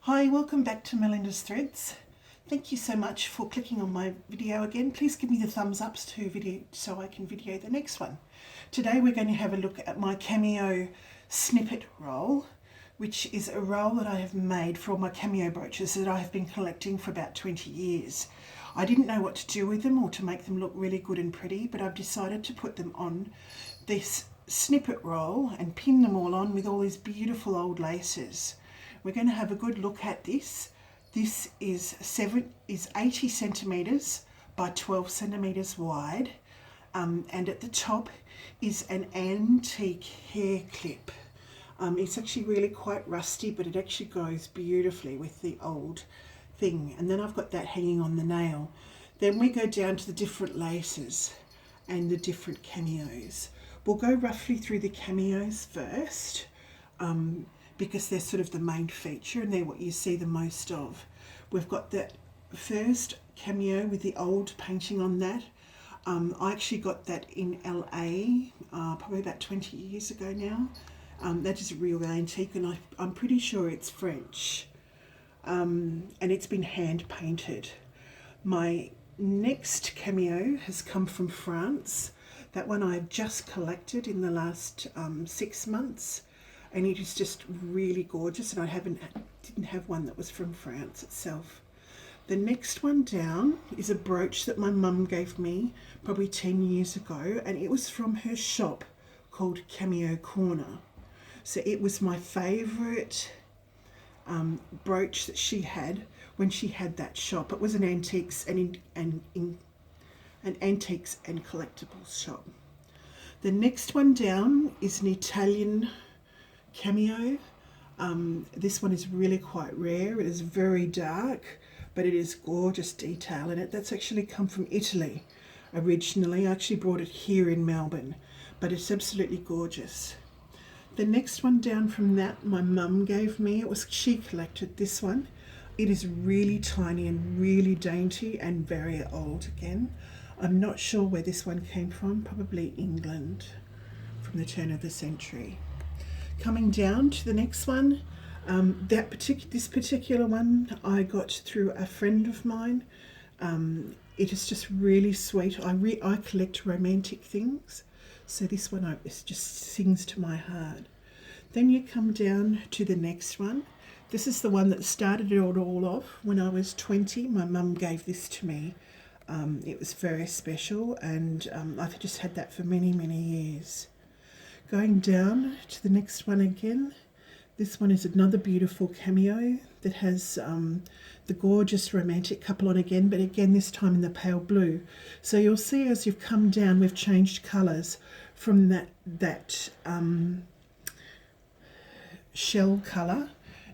Hi, welcome back to Melinda's Threads. Thank you so much for clicking on my video again. Please give me the thumbs ups to video so I can video the next one. Today we're going to have a look at my Cameo snippet roll, which is a roll that I have made for all my Cameo brooches that I have been collecting for about 20 years. I didn't know what to do with them or to make them look really good and pretty, but I've decided to put them on this snippet roll and pin them all on with all these beautiful old laces. We're going to have a good look at this. This is 80 centimeters by 12 centimeters wide, and at the top is an antique hair clip. It's actually really quite rusty, but it actually goes beautifully with the old thing. And then I've got that hanging on the nail. Then we go down to the different laces and the different cameos. We'll go roughly through the cameos first, because they're sort of the main feature and they're what you see the most of. We've got that first cameo with the old painting on that. I actually got that in LA probably about 20 years ago now. That is a real antique, and I'm pretty sure it's French, and it's been hand painted. My next cameo has come from France. That one I've just collected in the last 6 months. And it is just really gorgeous, and I didn't have one that was from France itself. The next one down is a brooch that my mum gave me probably 10 years ago, and it was from her shop called Cameo Corner. So it was my favourite brooch that she had when she had that shop. It was an antiques and antiques and collectibles shop. The next one down is an Italian cameo. This one is really quite rare. It is very dark, but it is gorgeous detail in it. That's actually come from Italy originally. I actually brought it here in Melbourne, but it's absolutely gorgeous. The next one down from that my mum gave me. She collected this one. It is really tiny and really dainty and very old again. I'm not sure where this one came from, probably England from the turn of the century. Coming down to the next one, this particular one I got through a friend of mine. It is just really sweet. I collect romantic things, so this one it just sings to my heart. Then you come down to the next one. This is the one that started it all off. When I was 20, my mum gave this to me. It was very special, and I've just had that for many, many years. Going down to the next one again, this one is another beautiful cameo that has the gorgeous romantic couple on again, but again this time in the pale blue. So you'll see as you've come down we've changed colours from that shell colour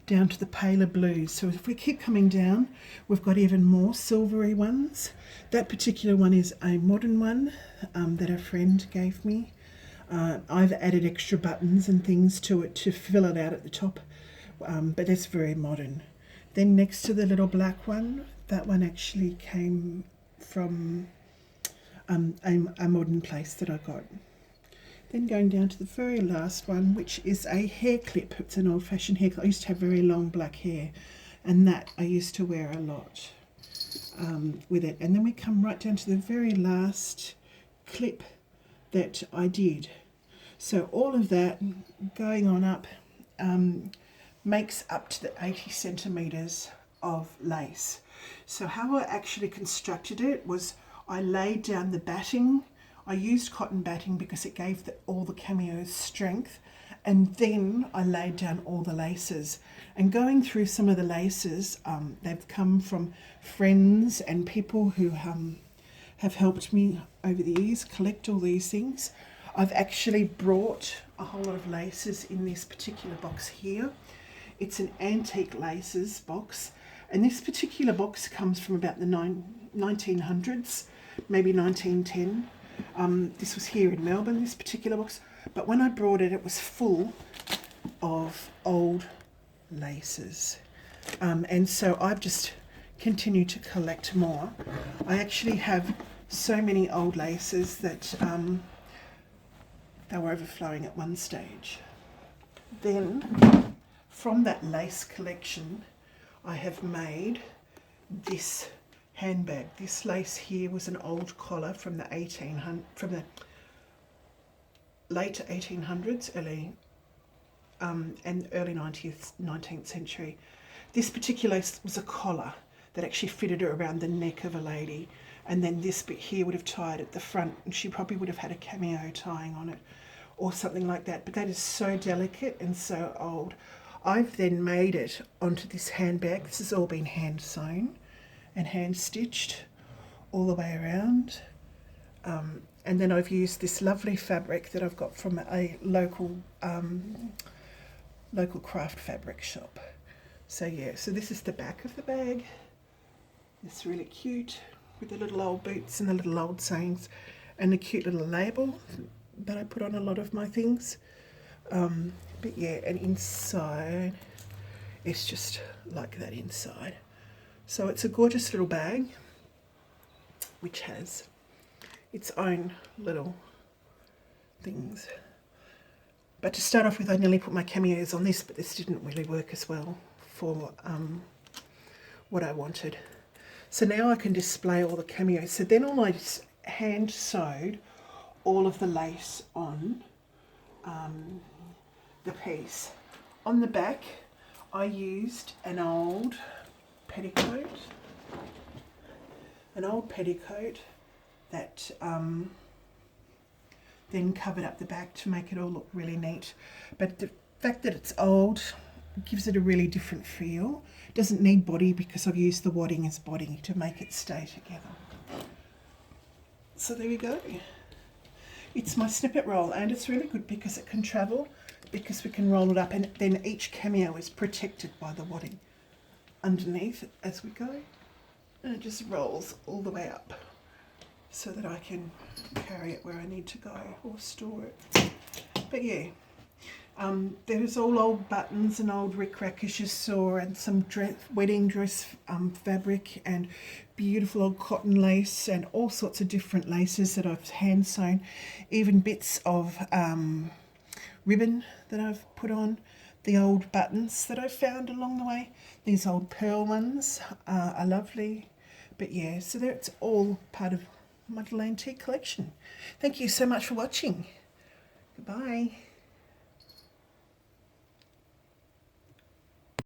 down to the paler blues. So if we keep coming down, we've got even more silvery ones. That particular one is a modern one that a friend gave me. I've added extra buttons and things to it to fill it out at the top, but that's very modern. Then next to the little black one, that one actually came from a modern place that I got. Then going down to the very last one, which is a hair clip. It's an old-fashioned hair clip. I used to have very long black hair, and that I used to wear a lot with it. And then we come right down to the very last clip that I did. So all of that going on up makes up to the 80 centimeters of lace. So how I actually constructed it was I laid down the batting. I used cotton batting because it gave all the cameos strength, and then I laid down all the laces. And going through some of the laces, they've come from friends and people who have helped me over the years collect all these things. I've actually brought a whole lot of laces in this particular box here. It's an antique laces box, and this particular box comes from about the 1900s, maybe 1910. This was here in Melbourne, this particular box, but when I brought it, it was full of old laces. And so I've just continued to collect more. I actually have so many old laces that they were overflowing at one stage. Then from that lace collection, I have made this handbag. This lace here was an old collar from the late 1800s, early and early 19th century. This particular lace was a collar that actually fitted around the neck of a lady, and then this bit here would have tied at the front, and she probably would have had a cameo tying on it or something like that. But that is so delicate and so old. I've then made it onto this handbag. This has all been hand sewn and hand stitched all the way around. And then I've used this lovely fabric that I've got from a local craft fabric shop. So yeah, so this is the back of the bag. It's really cute with the little old boots and the little old sayings and the cute little label that I put on a lot of my things. But yeah, and inside it's just like that inside. So it's a gorgeous little bag which has its own little things. But to start off with, I nearly put my cameos on this, but this didn't really work as well for what I wanted. So now I can display all the cameos. So then I just hand sewed all of the lace on the piece. On the back, I used an old petticoat that then covered up the back to make it all look really neat. But the fact that it's old gives it a really different feel. It doesn't need body because I've used the wadding as body to make it stay together. So there we go. It's my snippet roll, and it's really good because it can travel, because we can roll it up, and then each cameo is protected by the wadding underneath as we go, and it just rolls all the way up so that I can carry it where I need to go or store it. But yeah, there's all old buttons and old rickrack, as you saw, and some wedding dress fabric and beautiful old cotton lace and all sorts of different laces that I've hand sewn, even bits of ribbon that I've put on, the old buttons that I've found along the way. These old pearl ones are lovely. But yeah, so that's all part of my little antique collection. Thank you so much for watching. Goodbye.